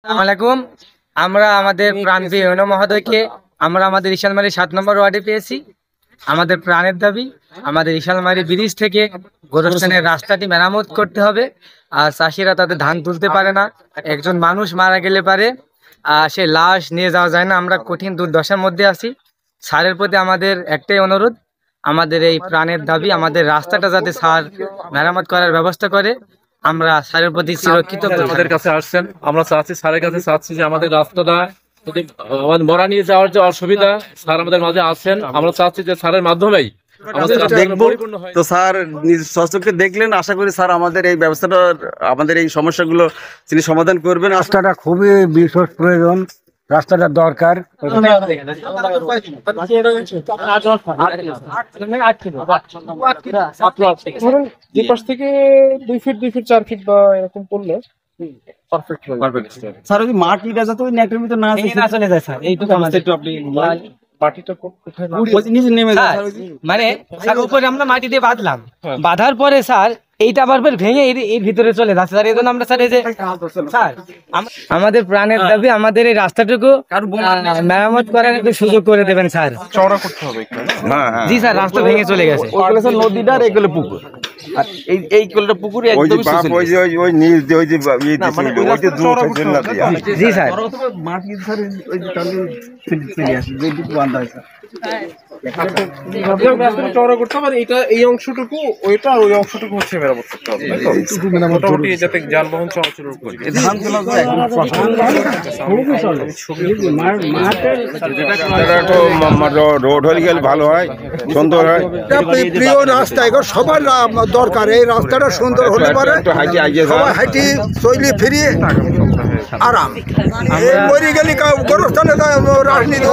আসসালামাইকুম। আমরা আমাদের প্রাণপ্রিয় ইউনো মহোদয়কে আমরা আমাদের ইশালমারি 7 নম্বর ওয়ার্ডে পেয়েছি। আমাদের প্রাণের দাবি আমাদের ইশালমারি ব্রিজ থেকে গোরস্থানের রাস্তাটি মেরামত করতে হবে। আর চাষিরা তাদের ধান তুলতে পারে না, একজন মানুষ মারা গেলে পারে সে লাশ নিয়ে যাওয়া যায় না। আমরা কঠিন দুর্দশার মধ্যে আছি। স্যারের প্রতি আমাদের একটাই অনুরোধ, আমাদের এই প্রাণের দাবি আমাদের রাস্তাটা যাতে স্যার মেরামত করার ব্যবস্থা করে। আমরা স্যারের প্রতি চিরকৃতজ্ঞ। আমাদের কাছে আসছেন, আমরা চাচ্ছি স্যারের কাছে চাচ্ছি যে আমাদের রাস্তাটা যদি আমাদের মরা নিয়ে যাওয়ার যে অসুবিধা, স্যার আমাদের মাঝে আছেন। আমরা চাচ্ছি যে স্যারের মাধ্যমেই দেখবো। তো স্যার নিজ সচক্ষে দেখলেন, আশা করি স্যার আমাদের এই ব্যবস্থাটা, আমাদের এই সমস্যাগুলো তিনি সমাধান করবেন। রাস্তাটা খুবই বিশেষ প্রয়োজন, রাস্তাটা দরকার। দুপাশ থেকে 2 ফিট 4 ফিট বা এরকম করলে পারফেক্ট হবে। স্যার ওই মাটিটা যাতে ওই নেটের ভিতরে না চলে যায় স্যার, এইটুকু আমাদের একটু আপনি মাটিটা কোথায় নিচে নেমে যায় স্যার, মানে স্যার উপরে আমরা মাটি দিয়ে বাঁধলাম, বাঁধার পরে স্যার এইটা আবার ফের ভেঙে এর ভিতরে চলে যাচ্ছে স্যার। এই জন্য আমরা স্যার এই যে স্যার আমাদের প্রাণের দাবি আমাদের এই রাস্তাটুকু মেরামত করার একটু সুযোগ করে দেবেন স্যার। চওড়া করতে হবে একটু। জি স্যার, রাস্তা ভেঙে চলে গেছে। ওইগুলো স্যার নদীটা আর এইগুলো পুকুর, আর এই কোলটা পুকুরে একদমই জি স্যার, মাটি স্যার ওই যে টালি চলে আসে যেটুকু বাঁধা হয় স্যার। রাস্তাটা চওড়া করতে হবে, এটা এই অংশটুকু ওইটা আর ওই অংশটুকু হচ্ছে মেরামত করতে হবে, তাই তো? মোটামুটি যাতে যানবাহন চলাচল করে। ধান তোলা যায় রোড হয়ে গেলে ভালো হয়, সুন্দর হয়। প্রিয় রাস্তা, এগুলো সবার দরকার। এই রাস্তাটা সুন্দর হলে পারে সবাই হাঁটি চলি ফিরিয়ে আরাম। মরে গেলে গোরস্থানে রাজনীতি